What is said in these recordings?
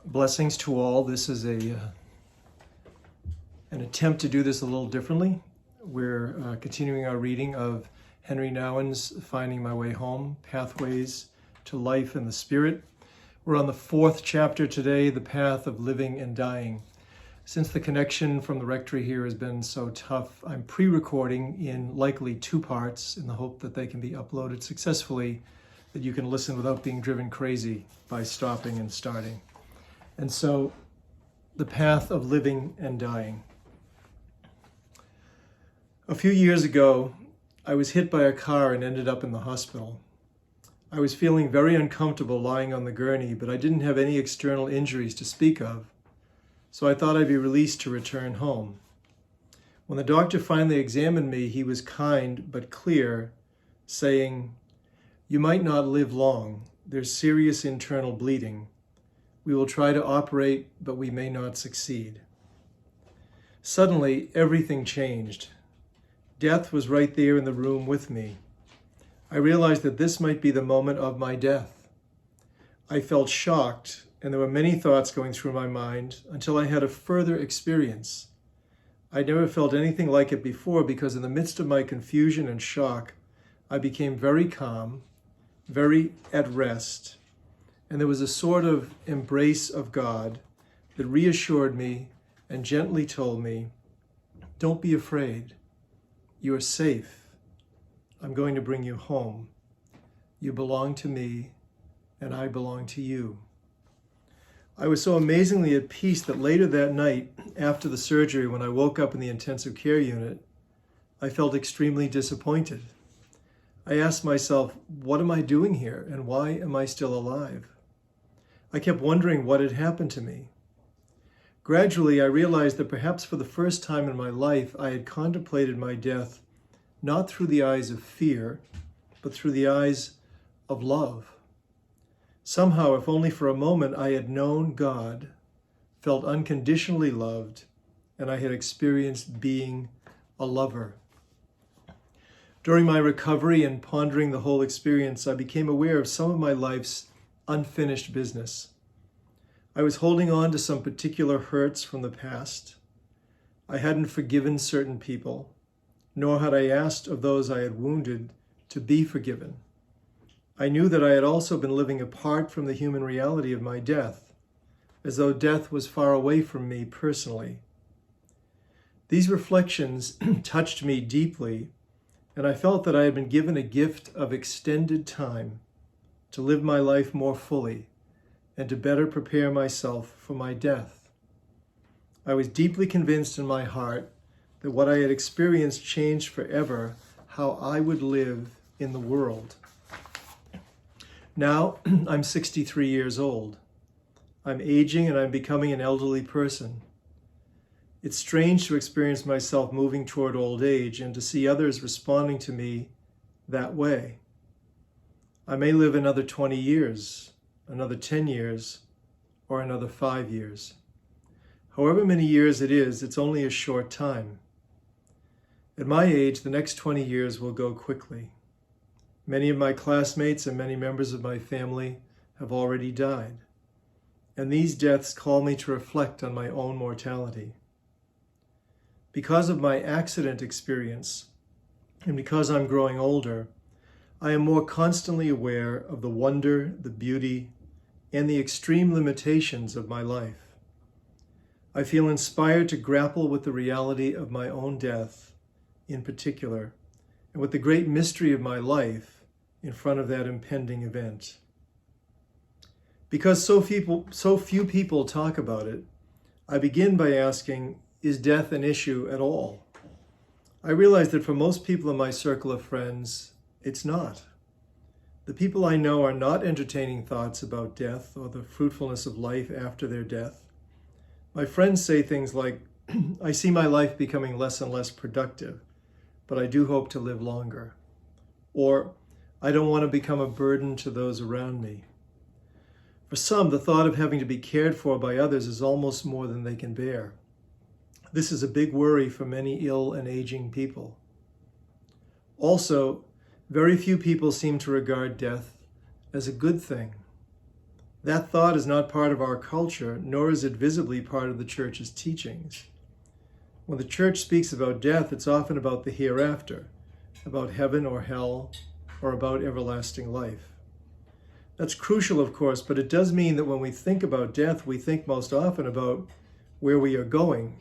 Blessings to all. This is an attempt to do this a little differently. We're continuing our reading of Henri Nouwen's Finding My Way Home, Pathways to Life in the Spirit. We're on the fourth chapter today, The Path of Living and Dying. Since the connection from the rectory here has been so tough, I'm pre-recording in likely two parts in the hope that they can be uploaded successfully, that you can listen without being driven crazy by stopping and starting. And so, the path of living and dying. A few years ago, I was hit by a car and ended up in the hospital. I was feeling very uncomfortable lying on the gurney, but I didn't have any external injuries to speak of, so I thought I'd be released to return home. When the doctor finally examined me, he was kind but clear, saying, "You might not live long. There's serious internal bleeding. We will try to operate, but we may not succeed." Suddenly, everything changed. Death was right there in the room with me. I realized that this might be the moment of my death. I felt shocked, and there were many thoughts going through my mind until I had a further experience. I'd never felt anything like it before because in the midst of my confusion and shock, I became very calm, very at rest, and there was a sort of embrace of God that reassured me and gently told me, "Don't be afraid. You are safe. I'm going to bring you home. You belong to me, and I belong to you." I was so amazingly at peace that later that night, after the surgery, when I woke up in the intensive care unit, I felt extremely disappointed. I asked myself, what am I doing here, and why am I still alive? I kept wondering what had happened to me. Gradually, I realized that perhaps for the first time in my life, I had contemplated my death not through the eyes of fear, but through the eyes of love. Somehow, if only for a moment, I had known God, felt unconditionally loved, and I had experienced being a lover. During my recovery and pondering the whole experience, I became aware of some of my life's unfinished business. I was holding on to some particular hurts from the past. I hadn't forgiven certain people, nor had I asked of those I had wounded to be forgiven. I knew that I had also been living apart from the human reality of my death, as though death was far away from me personally. These reflections touched me deeply, and I felt that I had been given a gift of extended time to live my life more fully and to better prepare myself for my death. I was deeply convinced in my heart that what I had experienced changed forever how I would live in the world. Now, I'm 63 years old. I'm aging and I'm becoming an elderly person. It's strange to experience myself moving toward old age and to see others responding to me that way. I may live another 20 years, another 10 years, or another 5 years. However many years it is, it's only a short time. At my age, the next 20 years will go quickly. Many of my classmates and many members of my family have already died, and these deaths call me to reflect on my own mortality. Because of my accident experience, and because I'm growing older, I am more constantly aware of the wonder, the beauty, and the extreme limitations of my life. I feel inspired to grapple with the reality of my own death in particular, and with the great mystery of my life in front of that impending event. Because so few people talk about it, I begin by asking, is death an issue at all? I realize that for most people in my circle of friends, it's not. The people I know are not entertaining thoughts about death or the fruitfulness of life after their death. My friends say things like, "I see my life becoming less and less productive, but I do hope to live longer." Or, "I don't want to become a burden to those around me." For some, the thought of having to be cared for by others is almost more than they can bear. This is a big worry for many ill and aging people. Also, very few people seem to regard death as a good thing. That thought is not part of our culture, nor is it visibly part of the church's teachings. When the church speaks about death, it's often about the hereafter, about heaven or hell, or about everlasting life. That's crucial, of course, but it does mean that when we think about death, we think most often about where we are going,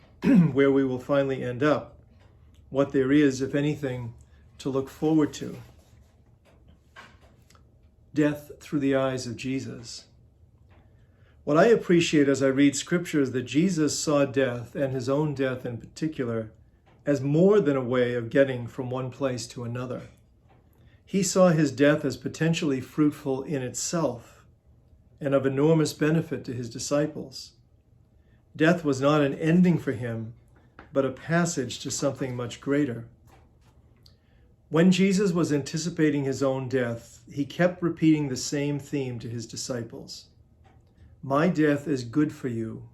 where we will finally end up, what there is, if anything, to look forward to. Death through the eyes of Jesus. What I appreciate as I read scripture is that Jesus saw death, and his own death in particular, as more than a way of getting from one place to another. He saw his death as potentially fruitful in itself and of enormous benefit to his disciples. Death was not an ending for him, but a passage to something much greater. When Jesus was anticipating his own death, he kept repeating the same theme to his disciples. My death is good for you,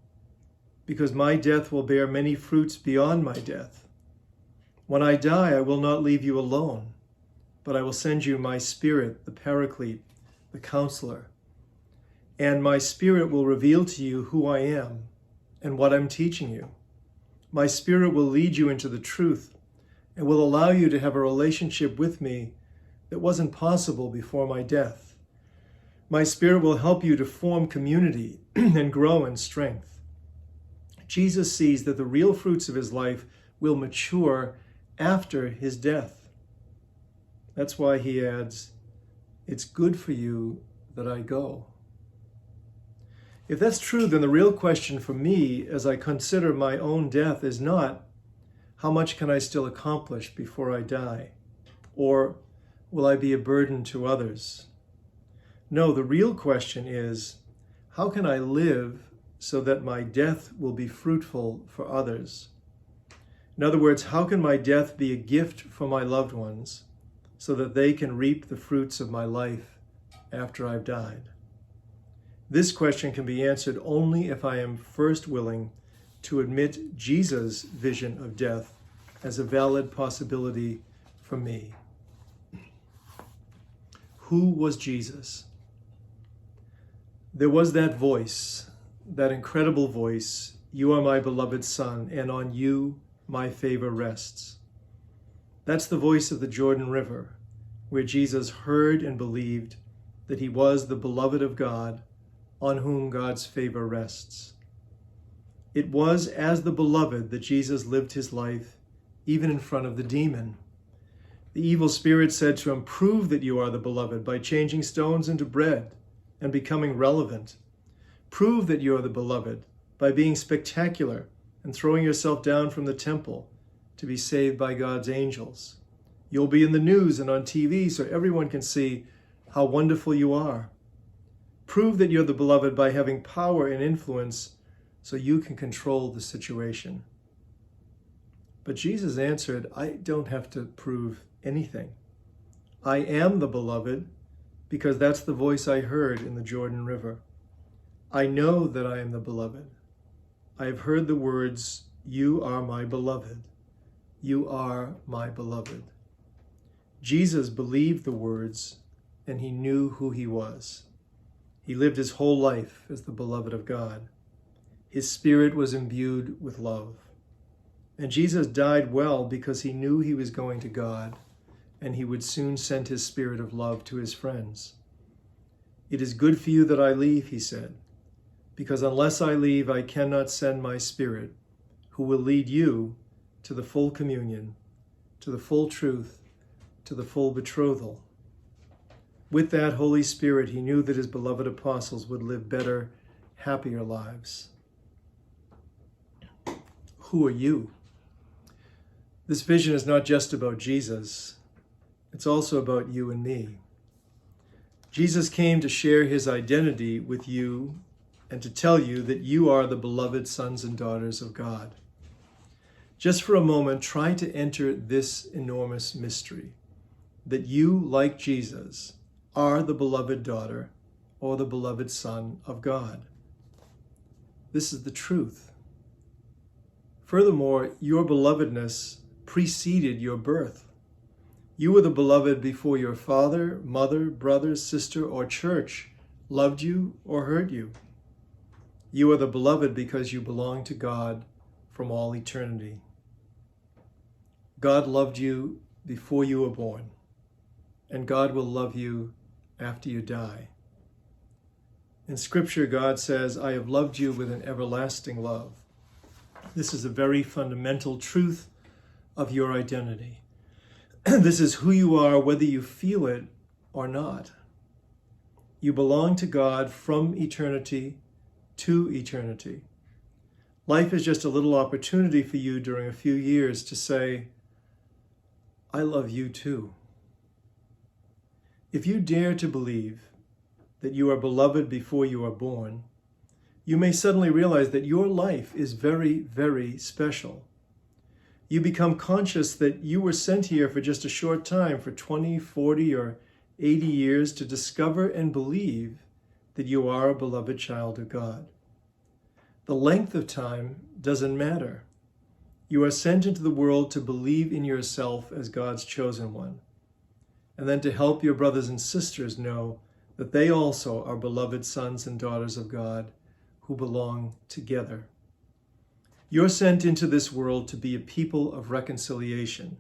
because my death will bear many fruits beyond my death. When I die, I will not leave you alone, but I will send you my Spirit, the Paraclete, the Counselor. And my Spirit will reveal to you who I am and what I'm teaching you. My Spirit will lead you into the truth and will allow you to have a relationship with me that wasn't possible before my death. My Spirit will help you to form community and grow in strength. Jesus sees that the real fruits of his life will mature after his death. That's why he adds, it's good for you that I go. If that's true, then the real question for me as I consider my own death is not, how much can I still accomplish before I die? Or will I be a burden to others? No, the real question is, how can I live so that my death will be fruitful for others? In other words, how can my death be a gift for my loved ones so that they can reap the fruits of my life after I've died? This question can be answered only if I am first willing to admit Jesus' vision of death as a valid possibility for me. Who was Jesus? There was that voice, that incredible voice, you are my beloved Son, and on you my favor rests. That's the voice of the Jordan River, where Jesus heard and believed that he was the beloved of God, on whom God's favor rests. It was as the beloved that Jesus lived his life, even in front of the demon. The evil spirit said to him, prove that you are the beloved by changing stones into bread and becoming relevant. Prove that you are the beloved by being spectacular and throwing yourself down from the temple to be saved by God's angels. You'll be in the news and on TV so everyone can see how wonderful you are. Prove that you're the beloved by having power and influence so you can control the situation. But Jesus answered, I don't have to prove anything. I am the beloved because that's the voice I heard in the Jordan River. I know that I am the beloved. I have heard the words, you are my beloved. You are my beloved. Jesus believed the words and he knew who he was. He lived his whole life as the beloved of God. His spirit was imbued with love. And Jesus died well because he knew he was going to God and he would soon send his spirit of love to his friends. It is good for you that I leave, he said, because unless I leave, I cannot send my spirit, who will lead you to the full communion, to the full truth, to the full betrothal. With that Holy Spirit, he knew that his beloved apostles would live better, happier lives. Who are you? This vision is not just about Jesus. It's also about you and me. Jesus came to share his identity with you and to tell you that you are the beloved sons and daughters of God. Just for a moment, try to enter this enormous mystery, that you, like Jesus, are the beloved daughter or the beloved son of God. This is the truth. Furthermore, your belovedness preceded your birth. You were the beloved before your father, mother, brother, sister, or church loved you, or hurt you. You are the beloved because you belong to God from all eternity. God loved you before you were born, and God will love you after you die. In Scripture, God says, I have loved you with an everlasting love. This is a very fundamental truth of your identity. This is who you are, whether you feel it or not. You belong to God from eternity to eternity. Life is just a little opportunity for you during a few years to say, I love you too. If you dare to believe that you are beloved before you are born, you may suddenly realize that your life is very, very special. You become conscious that you were sent here for just a short time, for 20, 40, or 80 years, to discover and believe that you are a beloved child of God. The length of time doesn't matter. You are sent into the world to believe in yourself as God's chosen one, and then to help your brothers and sisters know that they also are beloved sons and daughters of God who belong together. You're sent into this world to be a people of reconciliation.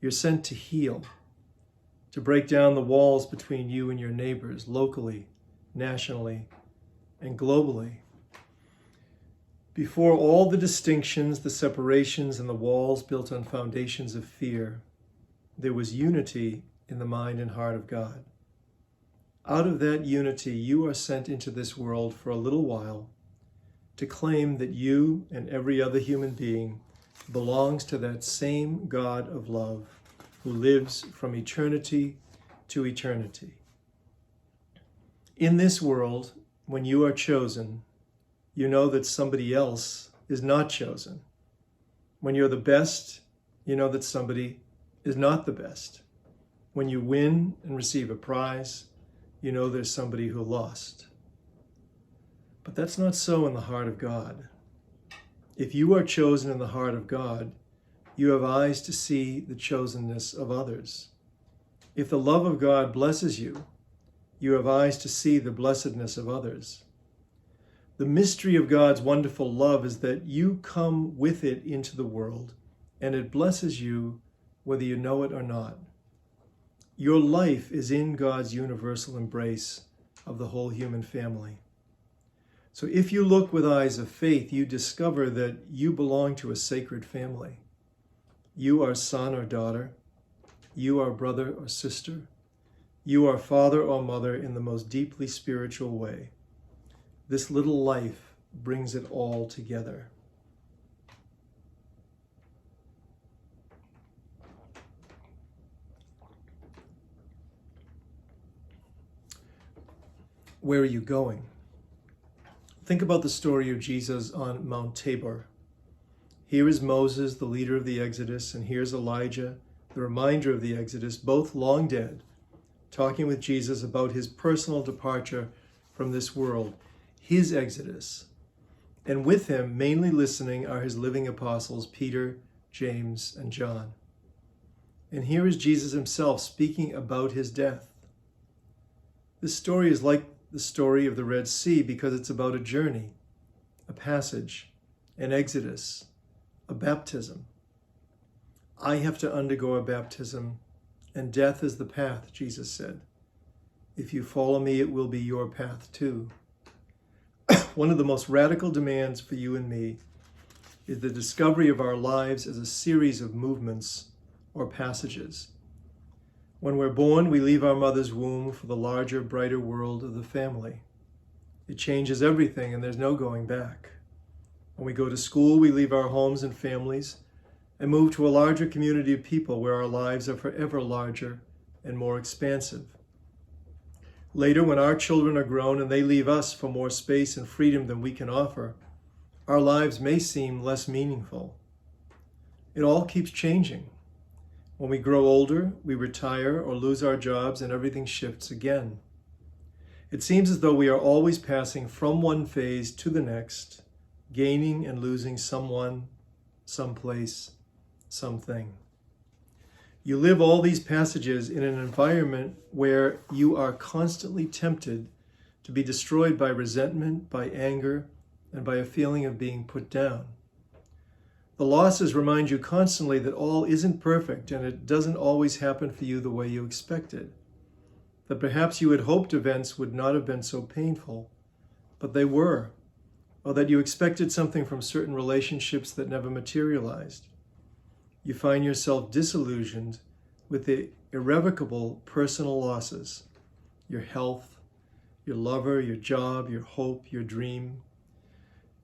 You're sent to heal, to break down the walls between you and your neighbors, locally, nationally, and globally. Before all the distinctions, the separations, and the walls built on foundations of fear, there was unity in the mind and heart of God. Out of that unity, you are sent into this world for a little while to claim that you and every other human being belongs to that same God of love who lives from eternity to eternity. In this world, when you are chosen, you know that somebody else is not chosen. When you're the best, you know that somebody is not the best. When you win and receive a prize, you know there's somebody who lost. But that's not so in the heart of God. If you are chosen in the heart of God, you have eyes to see the chosenness of others. If the love of God blesses you, you have eyes to see the blessedness of others. The mystery of God's wonderful love is that you come with it into the world, and it blesses you whether you know it or not. Your life is in God's universal embrace of the whole human family. So if you look with eyes of faith, you discover that you belong to a sacred family. You are son or daughter. You are brother or sister. You are father or mother in the most deeply spiritual way. This little life brings it all together. Where are you going? Think about the story of Jesus on Mount Tabor. Here is Moses, the leader of the Exodus, and here's Elijah, the reminder of the Exodus, both long dead, talking with Jesus about his personal departure from this world, his Exodus. And with him, mainly listening, are his living apostles, Peter, James, and John. And here is Jesus himself speaking about his death. This story is like the story of the Red Sea because it's about a journey, a passage, an exodus, a baptism. I have to undergo a baptism, and death is the path, Jesus said. If you follow me, it will be your path too. One of the most radical demands for you and me is the discovery of our lives as a series of movements or passages. When we're born, we leave our mother's womb for the larger, brighter world of the family. It changes everything, and there's no going back. When we go to school, we leave our homes and families and move to a larger community of people where our lives are forever larger and more expansive. Later, when our children are grown and they leave us for more space and freedom than we can offer, our lives may seem less meaningful. It all keeps changing. When we grow older, we retire or lose our jobs and everything shifts again. It seems as though we are always passing from one phase to the next, gaining and losing someone, someplace, something. You live all these passages in an environment where you are constantly tempted to be destroyed by resentment, by anger, and by a feeling of being put down. The losses remind you constantly that all isn't perfect and it doesn't always happen for you the way you expected. That perhaps you had hoped events would not have been so painful, but they were. Or that you expected something from certain relationships that never materialized. You find yourself disillusioned with the irrevocable personal losses, your health, your lover, your job, your hope, your dream.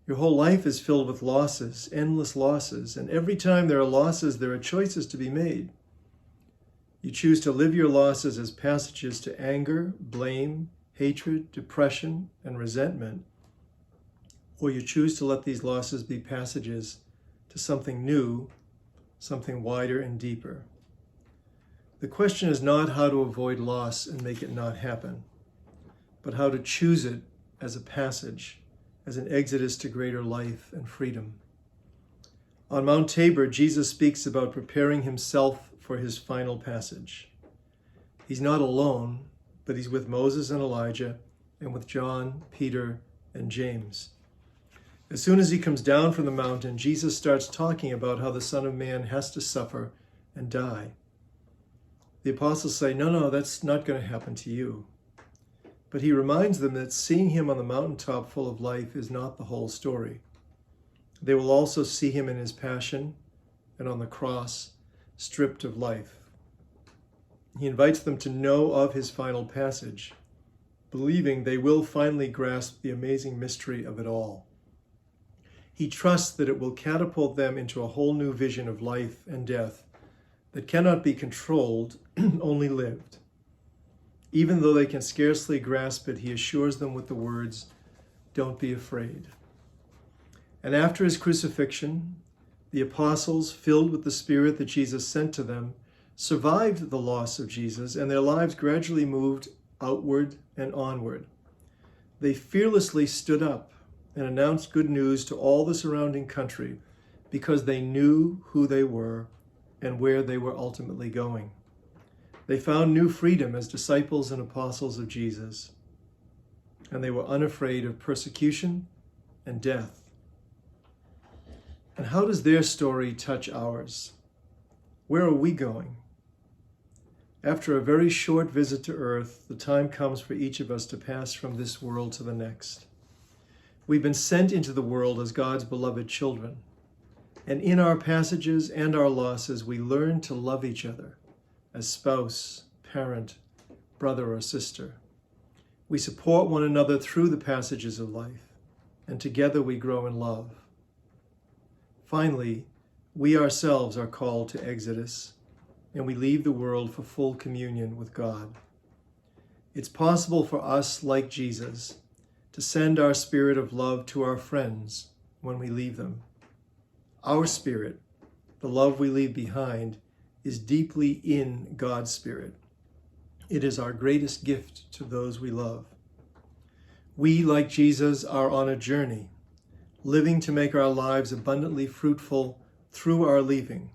Your whole life is filled with losses, endless losses, and every time there are losses, there are choices to be made. You choose to live your losses as passages to anger, blame, hatred, depression, and resentment, or you choose to let these losses be passages to something new, something wider and deeper. The question is not how to avoid loss and make it not happen, but how to choose it as a passage, as an exodus to greater life and freedom. On Mount Tabor, Jesus speaks about preparing himself for his final passage. He's not alone, but he's with Moses and Elijah and with John, Peter, and James. As soon as he comes down from the mountain, Jesus starts talking about how the Son of Man has to suffer and die. The apostles say, no, that's not going to happen to you. But he reminds them that seeing him on the mountaintop full of life is not the whole story. They will also see him in his passion and on the cross, stripped of life. He invites them to know of his final passage, believing they will finally grasp the amazing mystery of it all. He trusts that it will catapult them into a whole new vision of life and death that cannot be controlled, only lived. Even though they can scarcely grasp it, he assures them with the words, "Don't be afraid." And after his crucifixion, the apostles, filled with the Spirit that Jesus sent to them, survived the loss of Jesus, and their lives gradually moved outward and onward. They fearlessly stood up and announced good news to all the surrounding country because they knew who they were and where they were ultimately going. They found new freedom as disciples and apostles of Jesus, and they were unafraid of persecution and death. And how does their story touch ours? Where are we going? After a very short visit to earth, the time comes for each of us to pass from this world to the next. We've been sent into the world as God's beloved children. And in our passages and our losses, we learn to love each other as spouse, parent, brother, or sister. We support one another through the passages of life, and together we grow in love. Finally, we ourselves are called to Exodus, and we leave the world for full communion with God. It's possible for us, like Jesus, to send our spirit of love to our friends when we leave them. Our spirit, the love we leave behind, is deeply in God's Spirit. It is our greatest gift to those we love. We, like Jesus, are on a journey, living to make our lives abundantly fruitful through our leaving.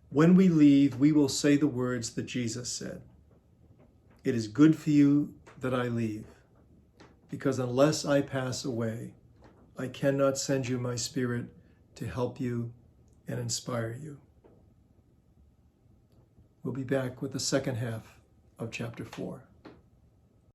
When we leave, we will say the words that Jesus said. It is good for you that I leave, because unless I pass away, I cannot send you my Spirit to help you and inspire you. We'll be back with the second half of chapter 4.